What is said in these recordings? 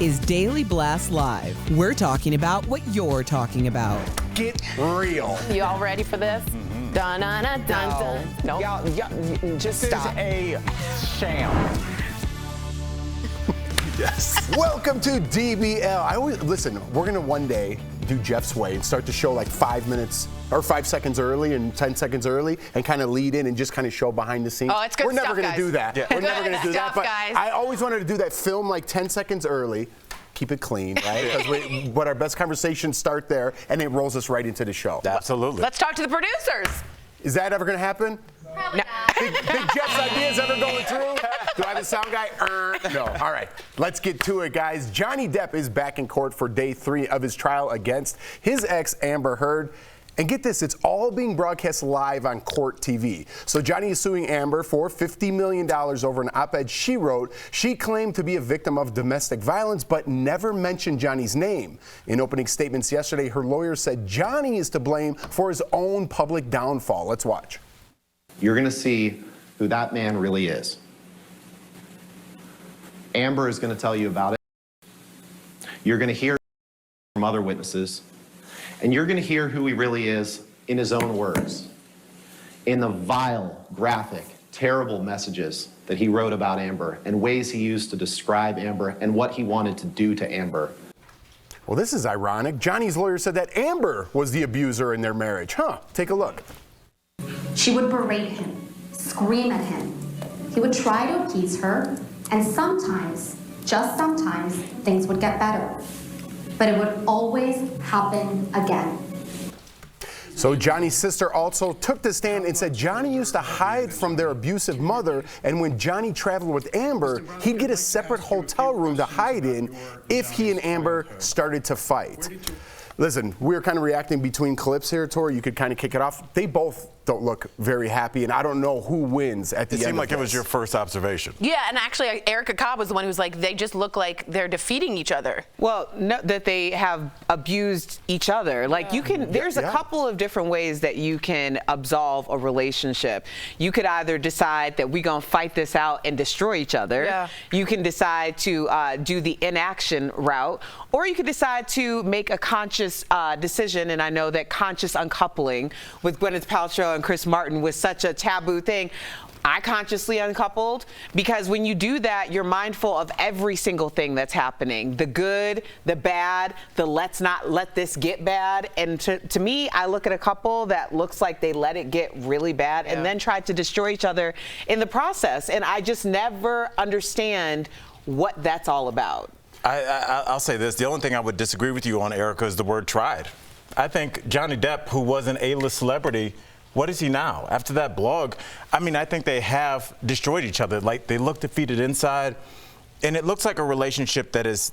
is Daily Blast Live. We're talking about what you're talking about. Get real. You all ready for this? Dun dun dun dun dun. No. Y'all, just stop. This is a sham. Yes. Welcome to DBL. Listen, we're gonna one day do Jeff's way and start the show like 5 minutes or 5 seconds early and 10 seconds early and kind of lead in and just kind of show behind the scenes. Oh, it's good We're never stuff, gonna guys. do that. Yeah. We're never gonna do that. Stuff, But guys. I always wanted to do that. Film like 10 seconds early. Keep it clean, right? But our best conversations start there, and it rolls us right into the show. Absolutely. Let's talk to the producers. Is that ever gonna happen? No. Big Jeff's ideas ever going through? Do I have a sound guy? No. All right. Let's get to it, guys. Johnny Depp is back in court for day 3 of his trial against his ex, Amber Heard. And get this, it's all being broadcast live on Court TV. So Johnny is suing Amber for $50 million over an op-ed she wrote. She claimed to be a victim of domestic violence, but never mentioned Johnny's name. In opening statements yesterday, her lawyer said Johnny is to blame for his own public downfall. Let's watch. You're going to see who that man really is. Amber is going to tell you about it. You're going to hear from other witnesses. And you're going to hear who he really is in his own words. In the vile, graphic, terrible messages that he wrote about Amber and ways he used to describe Amber and what he wanted to do to Amber. Well, this is ironic. Johnny's lawyer said that Amber was the abuser in their marriage. Take a look. She would berate him, scream at him. He would try to appease her, and sometimes, just sometimes, things would get better. But it would always happen again. So Johnny's sister also took the stand and said Johnny used to hide from their abusive mother, and when Johnny traveled with Amber, he'd get a separate hotel room to hide in if he and Amber started to fight. Listen, we're kind of reacting between clips here, Tori. You could kind of kick it off. They both don't look very happy, and I don't know who wins at the end. It seemed like it was your first observation. Yeah, and actually, Erica Cobb was the one who was like, they just look like they're defeating each other. Well, no, that they have abused each other. Like there's a couple of different ways that you can absolve a relationship. You could either decide that we're gonna fight this out and destroy each other. Yeah. You can decide to do the inaction route, or you could decide to make a conscious decision. And I know that conscious uncoupling with Gwyneth Paltrow and Chris Martin was such a taboo thing. I consciously uncoupled because when you do that, you're mindful of every single thing that's happening. The good, the bad, the let's not let this get bad. And to me, I look at a couple that looks like they let it get really bad and then tried to destroy each other in the process. And I just never understand what that's all about. I'll say this. The only thing I would disagree with you on, Erica, is the word tried. I think Johnny Depp, who was an A-list celebrity, what is he now? After that blog, I mean, I think they have destroyed each other. Like, they look defeated inside, and it looks like a relationship that is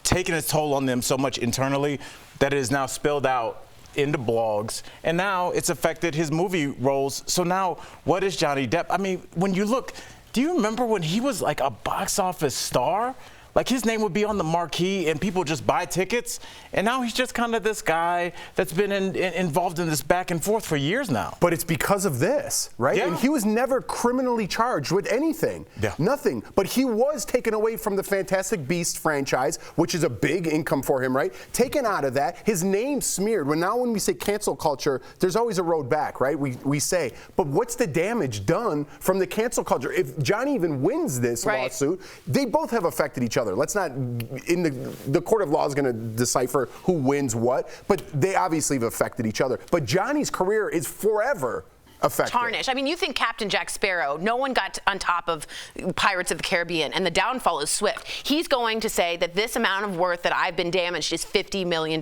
taking its toll on them so much internally that it is now spilled out into blogs, and now it's affected his movie roles. So now, what is Johnny Depp? I mean, when you look, do you remember when he was like a box office star? Like, his name would be on the marquee and people just buy tickets. And now he's just kind of this guy that's been involved in this back and forth for years now. But it's because of this, right? Yeah. And he was never criminally charged with anything. Yeah. Nothing. But he was taken away from the Fantastic Beasts franchise, which is a big income for him, right? Taken out of that, his name smeared. When we say cancel culture, there's always a road back, right? We say, but what's the damage done from the cancel culture? If Johnny even wins this lawsuit, they both have affected each other. Let's not, the court of law is going to decipher who wins what, but they obviously have affected each other. But Johnny's career is forever affected. Tarnish. I mean, you think Captain Jack Sparrow, no one got on top of Pirates of the Caribbean, and the downfall is swift. He's going to say that this amount of worth that I've been damaged is $50 million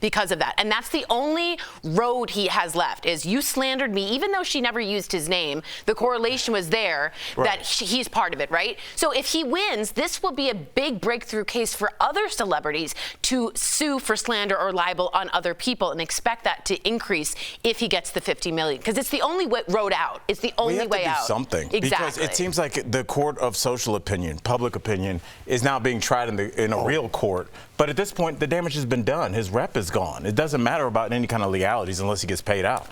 because of that. And that's the only road he has left, is you slandered me, even though she never used his name, the correlation was there that he's part of it, right? So if he wins, this will be a big breakthrough case for other celebrities to sue for slander or libel on other people, and expect that to increase if he gets the $50 million. Because it's the only road out. It's the only way out. We have to do something. Exactly. Because it seems like the court of social opinion, public opinion, is now being tried in a real court. But at this point, the damage has been done. His rep is gone. It doesn't matter about any kind of legalities unless he gets paid out.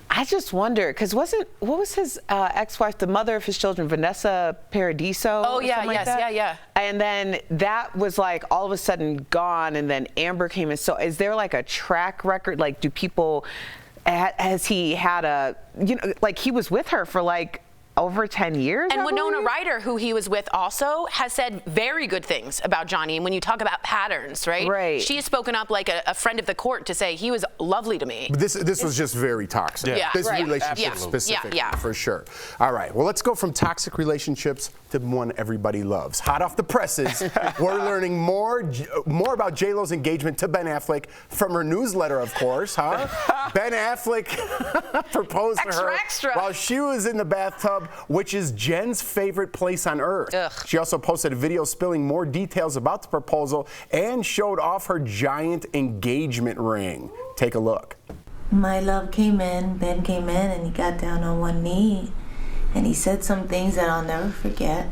I just wonder, because what was his ex-wife, the mother of his children, Vanessa Paradiso? Oh, yeah, like yes, that? yeah. And then that was like all of a sudden gone, and then Amber came in. So is there like a track record? Like, do people, has he had a, like he was with her for like over 10 years? And I Winona believe? Ryder, who he was with also, has said very good things about Johnny. And when you talk about patterns, right? Right. She has spoken up like a friend of the court to say he was lovely to me. But this was just very toxic. Yeah. This Right. relationship Absolutely. specifically, Yeah. for sure. All right, well, let's go from toxic relationships to one everybody loves. Hot off the presses, we're learning more about JLo's engagement to Ben Affleck from her newsletter, of course, huh? Ben Affleck proposed to her Extra. while she was in the bathtub, which is Jen's favorite place on earth. Ugh. She also posted a video spilling more details about the proposal and showed off her giant engagement ring. Take a look. My love came in, Ben came in, and he got down on one knee, and he said some things that I'll never forget.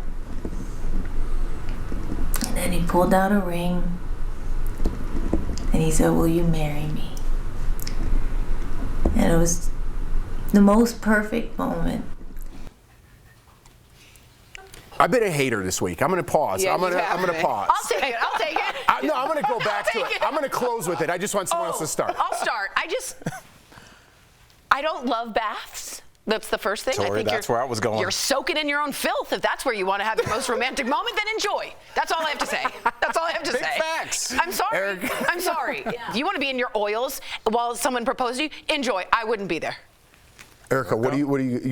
And then he pulled out a ring, and he said, "Will you marry me?" And it was the most perfect moment. I've been a hater this week. I'm going to pause. Yeah, I'm going to pause. I'll take it. I'll take it. No, I'm going to go back to Take it. it. I'm going to close with it. I just want someone else to start. I'll start. I don't love baths. That's the first thing. Tori, I think that's where I was going. You're soking in your own filth. If that's where you want to have your most romantic moment, then enjoy. That's all I have to say. That's all I have to Big say. facts. I'm sorry. Eric. I'm sorry. If you want to be in your oils while someone proposes to you, enjoy. I wouldn't be there. Erica, what do you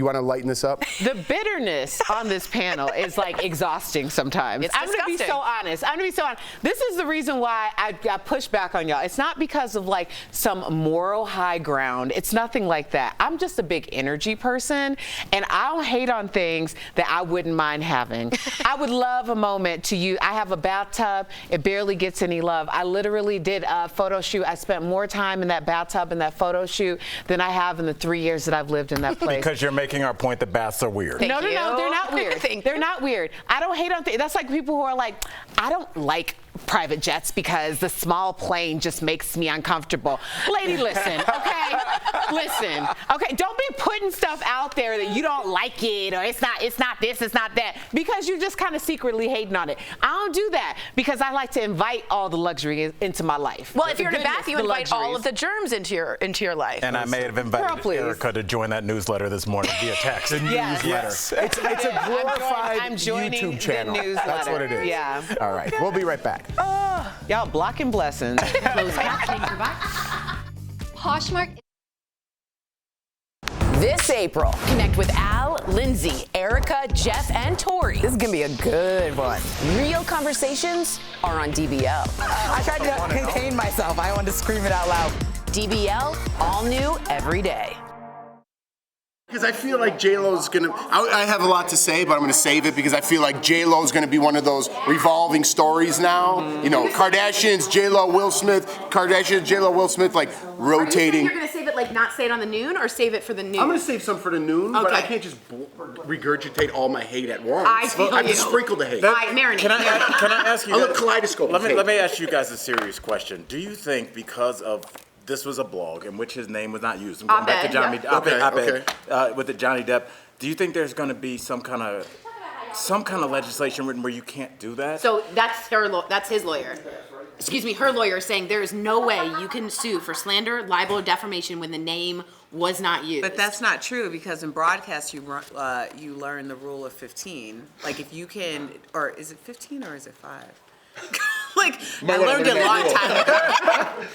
want to lighten this up? The bitterness on this panel is like exhausting sometimes. It's I'm gonna be disgusting. so honest. I'm gonna be so honest. This is the reason why I push back on y'all. It's not because of like some moral high ground. It's nothing like that. I'm just a big energy person, and I don't hate on things that I wouldn't mind having. I would love a moment to use. I have a bathtub. It barely gets any love. I literally did a photo shoot. I spent more time in that bathtub in that photo shoot than I have in the 3 years that I've lived in that place. Because you're making our point that baths are weird. Thank No, you. they're not weird. Thank They're you. not weird. I don't hate on things. That's like people who are like, I don't like private jets because the small plane just makes me uncomfortable. Lady, listen, okay? Listen, okay? Don't be putting stuff out there that you don't like it or it's not this, it's not that, because you're just kind of secretly hating on it. I don't do that because I like to invite all the luxury into my life. Well, if you're in a Goodness, bath, you the invite all luxuries. of the germs into your life. And I may have Girl, invited please. Erica to join that newsletter this morning via text. Yes. Yes. It's a glorified I'm joining YouTube the channel. newsletter. That's what it is. Yeah. All right, we'll be right back. Y'all blocking blessings. Poshmark. This April, connect with Al, Lindsay, Erica, Jeff, and Tori. This is going to be a good one. Real conversations are on DBL. I tried to contain myself. I wanted to scream it out loud. DBL, all new every day. Because I feel like JLo's going to, I have a lot to say, but I'm going to save it because I feel like JLo's going to be one of those revolving stories now. You know, Kardashians, JLo, Will Smith, Kardashians, JLo, Will Smith, like rotating. You're going to save it, like not say it on the noon or save it for the news? I'm going to save some for the noon, but Okay. I can't just regurgitate all my hate at once. I feel I have you. to sprinkle the hate. All right, marinate. Can I ask you? A little kaleidoscope of hate. Let me ask you guys a serious question. Do you think because of this was a blog in which his name was not used? I'm going back to Op-ed, Johnny. yeah. Okay. With the Johnny Depp. Do you think there's going to be some kind of legislation written where you can't do that? So that's his lawyer. Excuse me, her lawyer is saying there is no way you can sue for slander, libel, or defamation when the name was not used. But that's not true because in broadcast you learn the rule of 15. Like if you can, or is it 15 or is it 5? Like I learned it a long time ago.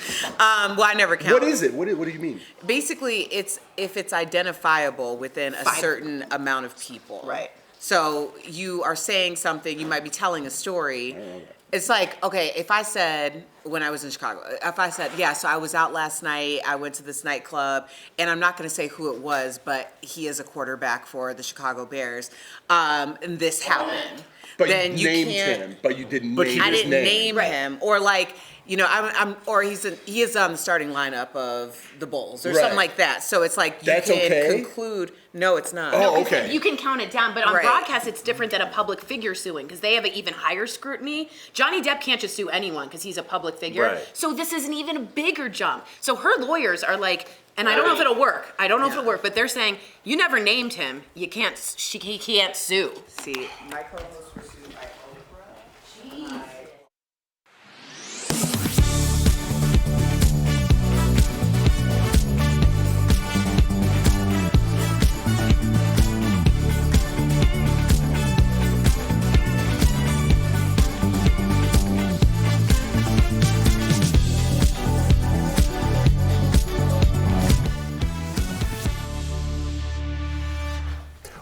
Well, I never counted. What is it? What do you mean? Basically, it's if it's identifiable within a certain amount of people. Right. So you are saying something, you might be telling a story. It's like, okay, if I said, when I was in Chicago, if I said, yeah, so I was out last night, I went to this nightclub, and I'm not going to say who it was, but he is a quarterback for the Chicago Bears, and this happened. But then you named can't, him, but you didn't name his name. I didn't name him, or like, you know, he is on the starting lineup of the Bulls or something like that. So it's like you can conclude. No, it's not. Oh, okay. You can count it down, but on Right. broadcast, it's different than a public figure suing because they have an even higher scrutiny. Johnny Depp can't just sue anyone because he's a public figure. Right. So this is an even bigger jump. So her lawyers are like, And I don't know if it'll work. I don't know if it'll work, but they're saying you never named him. You can't. He can't sue. See, my co-hosts were sued by Oprah. Jeez.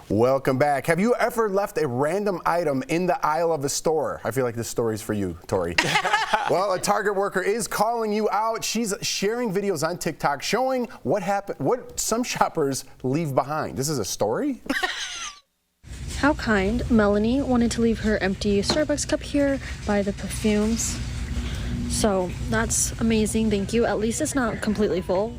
Welcome back. Have you ever left a random item in the aisle of a store? I feel like this story's for you, Tori. Well, a Target worker is calling you out. She's sharing videos on TikTok showing what some shoppers leave behind. This is a story? How kind. Melanie wanted to leave her empty Starbucks cup here by the perfumes. So that's amazing. Thank you. At least it's not completely full.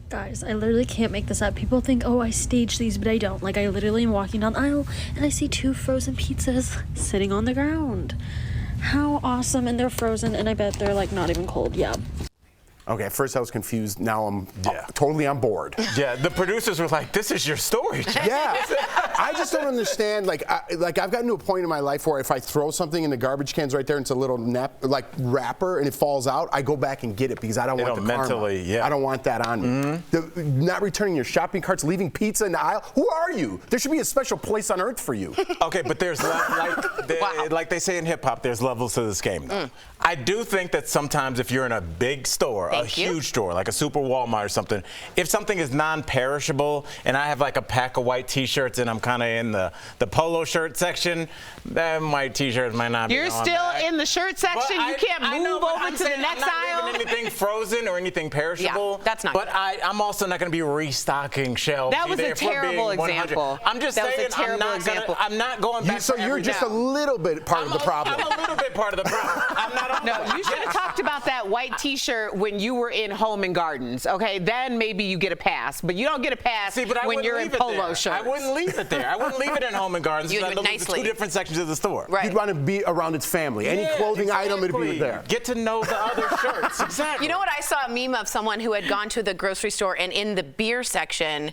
Guys, I literally can't make this up. People think, oh, I staged these, but I don't. Like, I literally am walking down the aisle and I see 2 frozen pizzas sitting on the ground. How awesome. And they're frozen, and I bet they're, like, not even cold. Yeah. Okay, at first I was confused. Now I'm totally on board. Yeah, the producers were like, this is your story, Jack. Yeah. I just don't understand. I've gotten to a point in my life where if I throw something in the garbage cans right there, and it's a little wrapper, and it falls out, I go back and get it because I don't want the mentally, karma. I don't want that on me. Not returning your shopping carts, leaving pizza in the aisle. Who are you? There should be a special place on earth for you. Okay, but there's like they say in hip hop, there's levels to this game. Though. I do think that sometimes if you're in a big store, a huge store, like a super Walmart or something, if something is non-perishable and I have like a pack of white T-shirts and I'm kind of in the polo shirt section, that white T-shirt might not be You're going still back. in the shirt section? You can't move over to the next aisle? I'm not leaving anything frozen or anything perishable. Yeah, that's not But good. I'm also not going to be restocking shelves. That was either a if we're being terrible 100. example. I'm just That was saying a terrible I'm not going back So for you're every just day. a little bit part of the problem. I'm a little bit part of the problem. I'm not on No, you should have talked about that white T-shirt when you were in Home and Gardens, okay? Then maybe you get a pass, but you don't get a pass when you're in polo shirts. I wouldn't leave it there. I wouldn't leave it in Home and Gardens. You would Those are the nicely. 2 different sections of the store. Right. You'd want to be around its family. Any clothing item, it'd be there. Get to know the other shirts. Exactly. You know what? I saw a meme of someone who had gone to the grocery store, and in the beer section,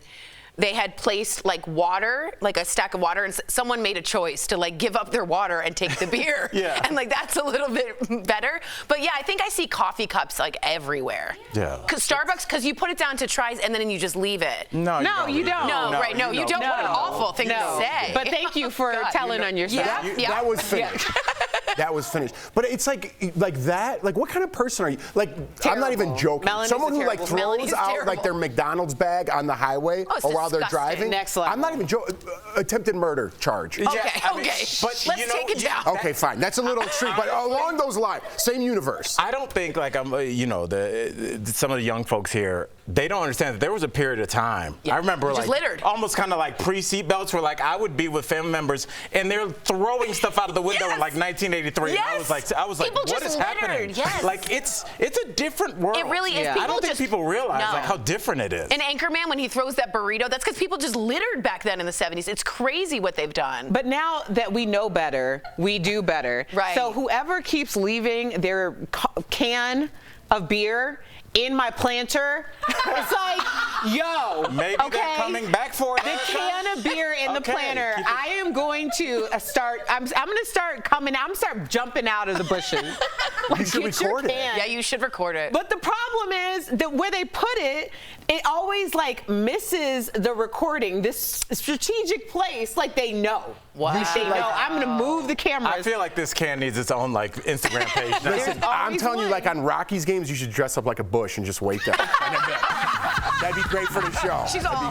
they had placed like water, like a stack of water, and someone made a choice to like give up their water and take the beer. Yeah. And like that's a little bit better. But yeah, I think I see coffee cups like everywhere. Yeah. Cause Starbucks, because you put it down to tries and then you just leave it. No, you don't. No, right? No, you don't. What an awful thing to say. But thank you for telling on yourself. That was finished. That was finished. But it's like that. Like, what kind of person are you? Like, I'm not even joking. Melanie's Someone who like terrible. throws Melanie's out terrible. like their McDonald's bag on the highway Oh, it's or while they're disgusting. driving. Next level. I'm not even joking. Attempted murder charge. Okay, I mean, okay. but Let's you know, take it down. Okay, fine. That's a little extreme, but along those lines, same universe. I don't think like I'm, some of the young folks here, they don't understand that there was a period of time. Yeah. I remember Just like littered. almost kind of like pre-seat belts where like I would be with family members and they're throwing stuff out of the window in like 1983. Yes. And I was like, People what just is littered. happening? Yes. Like it's a different world. It really is. I People don't think just- people realize No. like how different it is. And Anchorman, when he throws that burrito, that's because people just littered back then in the 70s. It's crazy what they've done. But now that we know better, we do better. Right. So whoever keeps leaving their can of beer in my planter, it's like, yo, Maybe they're coming back for it. The can of beer in the Okay, planter. keep it- I am going to start. I'm going to start coming. I'm start jumping out of the bushes. You should Get your record it. can. Yeah, you should record it. But the problem is that where they put it, it always like misses the recording. This strategic place, like they know. Wow. Like they know. I'm gonna move the cameras. I feel like this can needs its own like Instagram page. now. Listen, I'm always telling you, one. like on Rockies games, you should dress up like a bush and just wait there. That'd be great for the show. She's all. All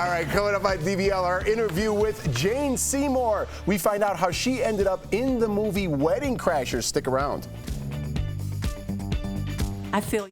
right, coming up on DBL, our interview with Jane Seymour. We find out how she ended up in the movie Wedding Crashers. Stick around. I feel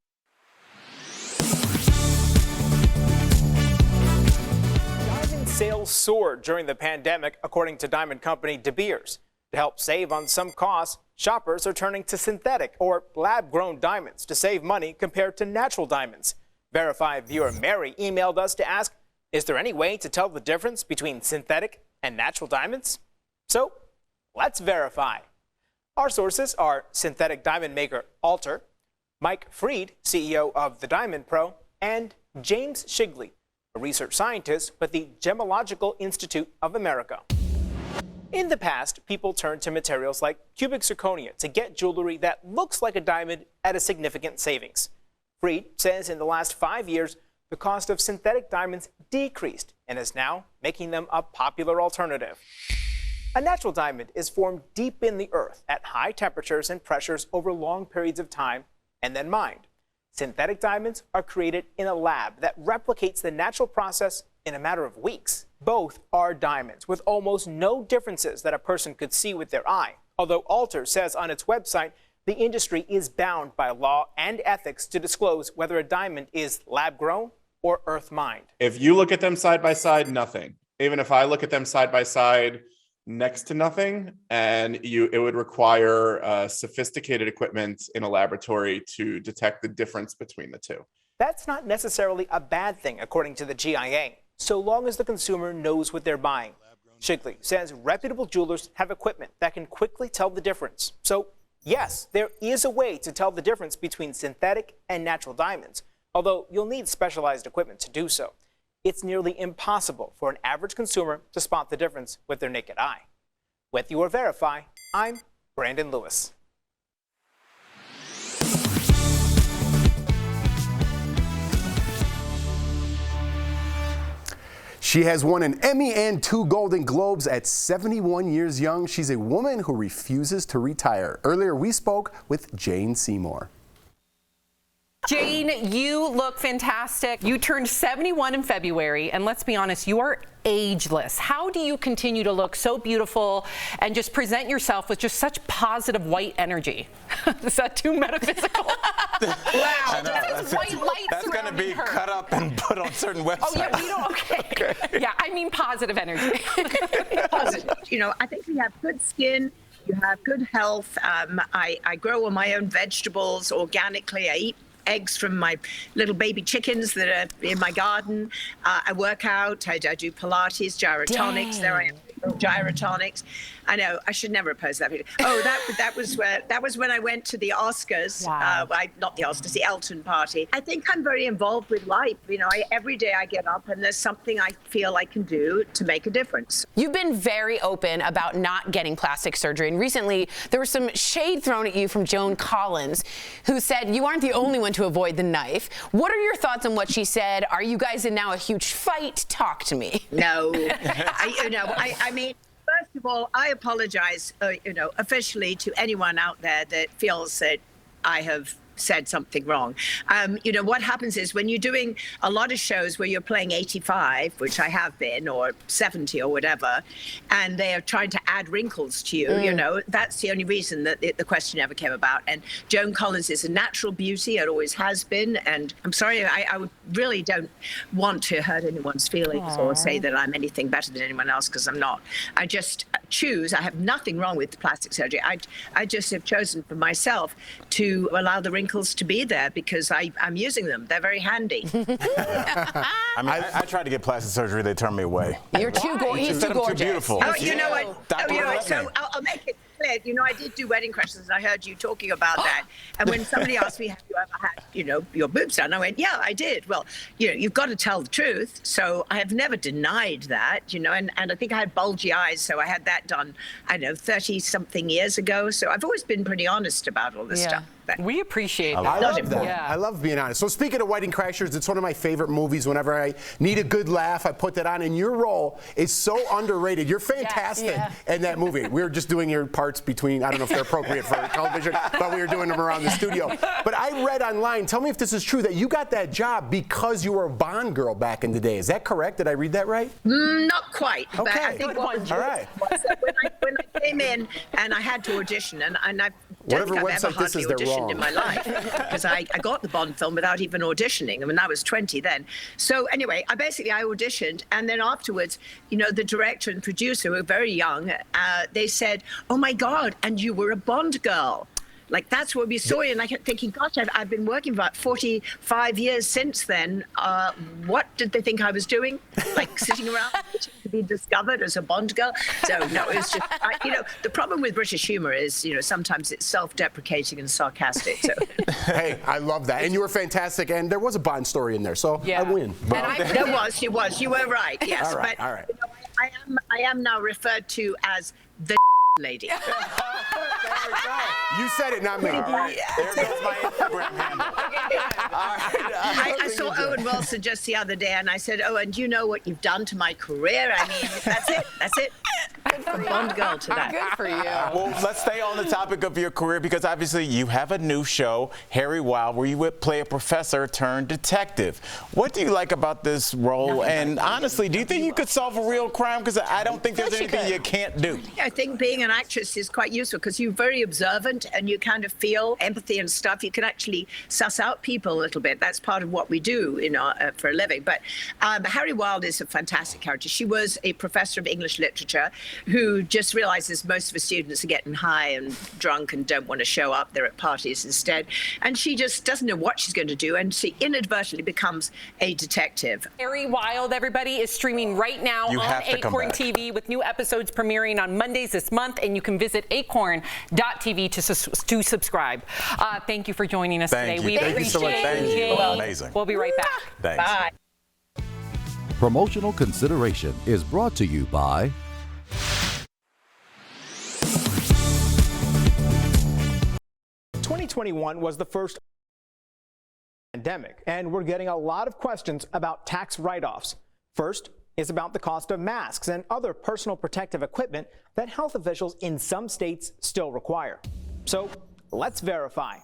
Diamond sales soared during the pandemic, according to diamond company De Beers. To help save on some costs, shoppers are turning to synthetic or lab-grown diamonds to save money compared to natural diamonds. Verified viewer Mary emailed us to ask, is there any way to tell the difference between synthetic and natural diamonds? So, let's verify. Our sources are synthetic diamond maker Alter, Mike Freed, CEO of The Diamond Pro, and James Shigley, a research scientist with the Gemological Institute of America. In the past, people turned to materials like cubic zirconia to get jewelry that looks like a diamond at a significant savings. Freed says in the last 5 years, the cost of synthetic diamonds decreased and is now making them a popular alternative. A natural diamond is formed deep in the earth at high temperatures and pressures over long periods of time and then mined. Synthetic diamonds are created in a lab that replicates the natural process in a matter of weeks. Both are diamonds with almost no differences that a person could see with their eye. Although Alter says on its website, the industry is bound by law and ethics to disclose whether a diamond is lab-grown or earth-mined. If you look at them side by side, nothing. Even if I look at them side by side, next to nothing, and it would require sophisticated equipment in a laboratory to detect the difference between the two. That's not necessarily a bad thing, according to the GIA, so long as the consumer knows what they're buying. Shigley says reputable jewelers have equipment that can quickly tell the difference. So, yes, there is a way to tell the difference between synthetic and natural diamonds, although you'll need specialized equipment to do so. It's nearly impossible for an average consumer to spot the difference with their naked eye. With Your Verify, I'm Brandon Lewis. She has won an Emmy and 2 Golden Globes at 71 years young. She's a woman who refuses to retire. Earlier, we spoke with Jane Seymour. Jane, you look fantastic. You turned 71 in February, and let's be honest, you are ageless. How do you continue to look so beautiful and just present yourself with just such positive white energy? Is that too metaphysical? Wow. That's going to be cut up and put on certain websites. Oh, yeah, we don't, okay. Yeah, I mean positive energy. Positive. You know, I think we have good skin. You have good health. I grow all my own vegetables organically. I eat eggs from my little baby chickens that are in my garden. I work out. I do Pilates, gyrotonics. Dang. There I am. Gyrotonics. I know I should never post that video. Oh, that was when I went to the Oscars. Wow. Not the Oscars, the Elton party. I think I'm very involved with life. You know, every day I get up and there's something I feel I can do to make a difference. You've been very open about not getting plastic surgery, and recently there was some shade thrown at you from Joan Collins, who said you aren't the only one to avoid the knife. What are your thoughts on what she said? Are you guys in now a huge fight? Talk to me. No, I mean, first of all, I apologize, officially to anyone out there that feels that I have said something wrong. What happens is when you're doing a lot of shows where you're playing 85, which I have been, or 70 or whatever, and they are trying to add wrinkles to you, that's the only reason that the question ever came about. And Joan Collins is a natural beauty. It always has been. And I'm sorry, I really don't want to hurt anyone's feelings or say that I'm anything better than anyone else, because I'm not. I just choose. I have nothing wrong with plastic surgery. I just have chosen for myself to allow the wrinkles to be there because I'm using them. They're very handy. I mean, I tried to get plastic surgery. They turned me away. You're too gorgeous. Too beautiful. Oh, you know what? So I'll make it clear. I did do wedding questions. I heard you talking about that. And when somebody asked me, have you ever had, your boobs done? I went, yeah, I did. Well, you've got to tell the truth. So I have never denied that, and I think I had bulgy eyes. So I had that done, 30 something years ago. So I've always been pretty honest about all this stuff. We appreciate that. I love that. Yeah. I love being honest. So speaking of Wedding Crashers, it's one of my favorite movies. Whenever I need a good laugh, I put that on. And your role is so underrated. You're fantastic in that movie. We were just doing your parts between, I don't know if they're appropriate for television, but we were doing them around the studio. But I read online, tell me if this is true, that you got that job because you were a Bond girl back in the day. Is that correct? Did I read that right? Not quite. Okay. But I think what was when I came in and I had to audition, and I don't think I've ever hardly auditioned in my life, because I got the Bond film without even auditioning. I mean, I was 20 then. So anyway, I auditioned, and then afterwards, the director and producer were very young. They said, "Oh my God, and you were a Bond girl." Like, that's what we saw you. And I kept thinking, gosh, I've been working for about 45 years since then. What did they think I was doing? Like, sitting around be discovered as a Bond girl. So no, it's just, the problem with British humor is, sometimes it's self-deprecating and sarcastic. So. Hey, I love that. And you were fantastic. And there was a Bond story in there, so I win. There was. You were right. Yes. All right. But, I am now referred to as the lady. You said it, not me. All right. There goes my Instagram handle. I saw Owen Wilson just the other day, and I said, "Owen, do you know what you've done to my career? I mean, that's it. From Bond girl to that." Good for you. Well, let's stay on the topic of your career because obviously you have a new show, Harry Wild, where you would play a professor turned detective. What do you like about this role? And honestly, do you think you could solve a real crime? Because I don't think there's anything you can't do. I think being an actress is quite useful because you're very observant and you kind of feel empathy and stuff. You can actually suss out people a little bit. That's part of what we do for a living. But Harry Wild is a fantastic character. She was a professor of English literature who just realizes most of her students are getting high and drunk and don't want to show up. They're at parties instead. And she just doesn't know what she's going to do. And she inadvertently becomes a detective. Harry Wild, everybody, is streaming right now on Acorn TV with new episodes premiering on Mondays this month. And you can visit acorn.tv to subscribe. Thank you for joining us today. We appreciate it. Amazing. We'll be right back. Thanks. Bye. Promotional consideration is brought to you by 2021 was the first pandemic, and we're getting a lot of questions about tax write-offs. First is about the cost of masks and other personal protective equipment that health officials in some states still require. So let's verify.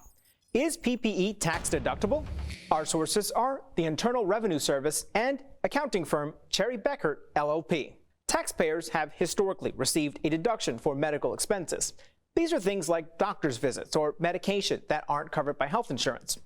Is PPE tax deductible? Our sources are the Internal Revenue Service and accounting firm Cherry Bekaert LLP. Taxpayers have historically received a deduction for medical expenses. These are things like doctor's visits or medication that aren't covered by health insurance.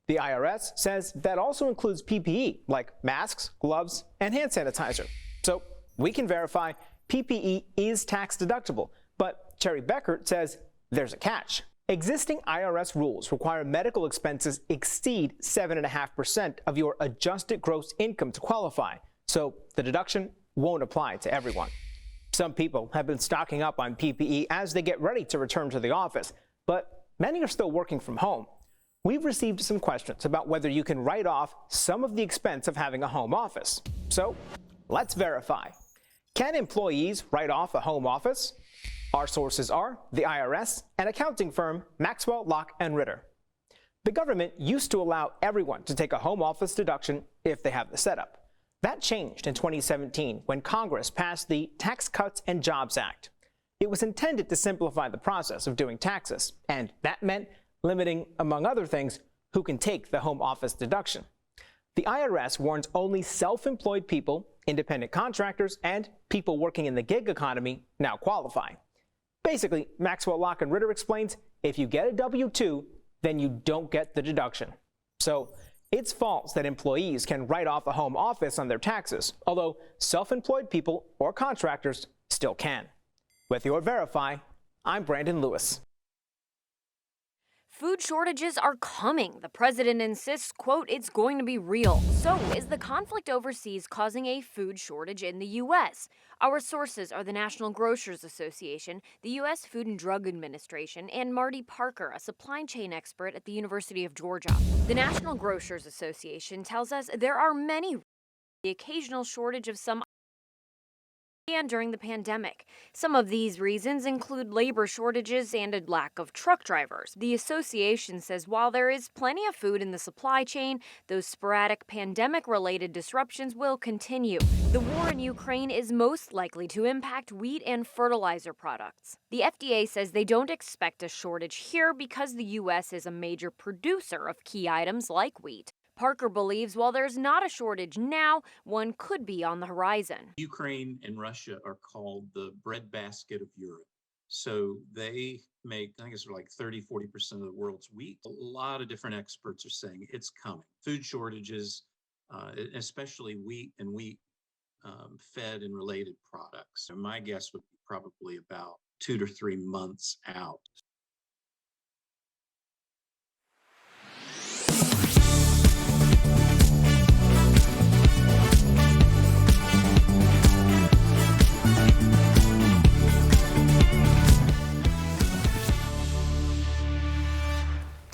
The IRS says that also includes PPE like masks, gloves, and hand sanitizer. So we can verify PPE is tax deductible, but Cherry Bekaert says there's a catch. Existing IRS rules require medical expenses exceed 7.5% of your adjusted gross income to qualify, so the deduction won't apply to everyone. Some people have been stocking up on PPE as they get ready to return to the office, but many are still working from home. We've received some questions about whether you can write off some of the expense of having a home office. So let's verify. Can employees write off a home office? Our sources are the IRS and accounting firm Maxwell, Locke & Ritter. The government used to allow everyone to take a home office deduction if they have the setup. That changed in 2017 when Congress passed the Tax Cuts and Jobs Act. It was intended to simplify the process of doing taxes, and that meant limiting, among other things, who can take the home office deduction. The IRS warns only self-employed people, independent contractors, and people working in the gig economy now qualify. Basically, Maxwell, Locke & Ritter explains, if you get a W-2, then you don't get the deduction. So it's false that employees can write off a home office on their taxes, although self-employed people or contractors still can. With your Verify, I'm Brandon Lewis. Food shortages are coming. The president insists, quote, it's going to be real. So is the conflict overseas causing a food shortage in the U.S.? Our sources are the National Grocers Association, the U.S. Food and Drug Administration, and Marty Parker, a supply chain expert at the University of Georgia. The National Grocers Association tells us there are many the occasional shortage of some and during the pandemic. Some of these reasons include labor shortages and a lack of truck drivers. The association says while there is plenty of food in the supply chain, those sporadic pandemic-related disruptions will continue. The war in Ukraine is most likely to impact wheat and fertilizer products. The FDA says they don't expect a shortage here because the U.S. is a major producer of key items like wheat. Parker believes while there's not a shortage now, one could be on the horizon. Ukraine and Russia are called the breadbasket of Europe. So they make, I think it's like 30-40% of the world's wheat. A lot of different experts are saying it's coming. Food shortages, especially wheat and wheat-fed and related products. So my guess would be probably about 2 to 3 months out.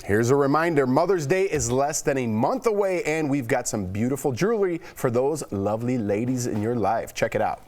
Here's a reminder, Mother's Day is less than a month away, and we've got some beautiful jewelry for those lovely ladies in your life. Check it out.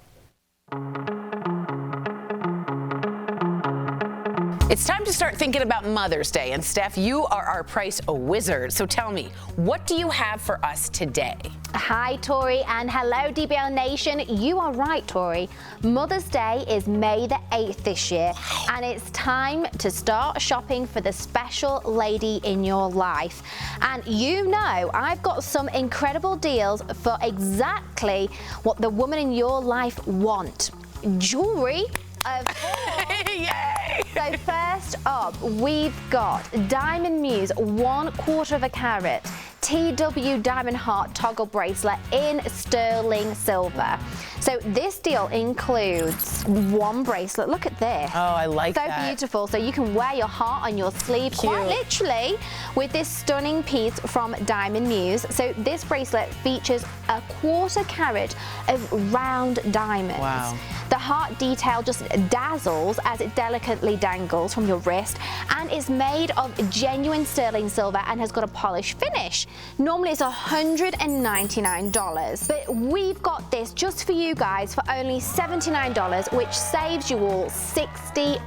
It's time to start thinking about Mother's Day. And Steph, you are our price wizard. So tell me, what do you have for us today? Hi, Tori, and hello, DBL Nation. You are right, Tori. Mother's Day is May the 8th this year, and it's time to start shopping for the special lady in your life. And you know, I've got some incredible deals for exactly what the woman in your life want. Jewelry. Of course. Yay! So first up, we've got Diamond Muse 1/4 carat TW Diamond Heart toggle bracelet in sterling silver. So this deal includes one bracelet. Look at this. Oh, I like that. So beautiful. So you can wear your heart on your sleeve quite literally with this stunning piece from Diamond Muse. So this bracelet features 1/4 carat of round diamonds. Wow. The heart detail just dazzles as it delicately dangles from your wrist and is made of genuine sterling silver and has got a polished finish. Normally it's $199, but we've got this just for you guys for only $79, which saves you all 60%.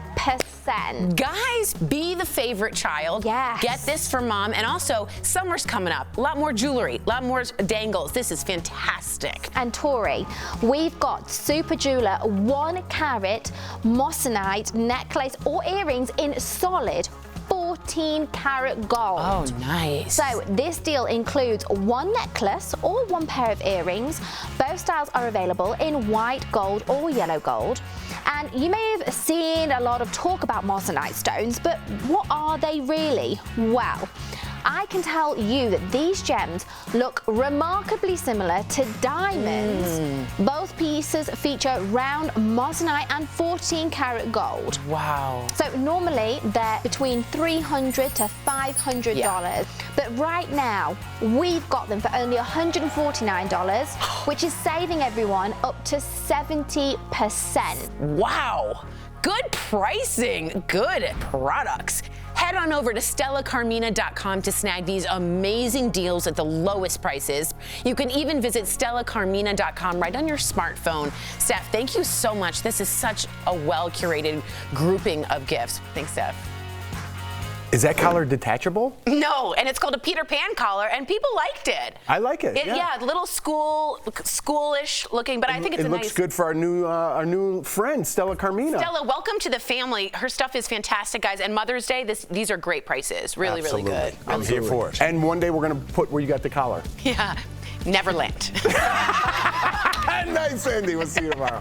Guys, be the favorite child. Yes. Get this for mom. And also, summer's coming up. A lot more jewelry, a lot more dangles. This is fantastic. And Tori, we've got Super Jeweler 1 carat moissanite necklace or earrings in solid 14 karat gold. Oh, nice. So this deal includes one necklace or one pair of earrings. Both styles are available in white gold or yellow gold. And you may have seen a lot of talk about moissanite stones, but what are they really? Well, I can tell you that these gems look remarkably similar to diamonds. Both pieces feature round moissanite and 14 karat gold. Wow. So normally they're between $300 to $500, but right now we've got them for only $149, which is saving everyone up to 70%. Wow. Good pricing, good products. Head on over to StellaCarmina.com to snag these amazing deals at the lowest prices. You can even visit StellaCarmina.com right on your smartphone. Steph, thank you so much. This is such a well-curated grouping of gifts. Thanks, Steph. Is that collar detachable? No, and it's called a Peter Pan collar, and people liked it. I like it. Yeah, a little schoolish looking, but I think it's it looks good for our new friend, Stella Carmina. Stella, welcome to the family. Her stuff is fantastic, guys. And Mother's Day, these are great prices. Really, really good. I'm here for it. And one day we're going to put where you got the collar. Yeah, Neverland. Nice, Andy. We'll see you tomorrow.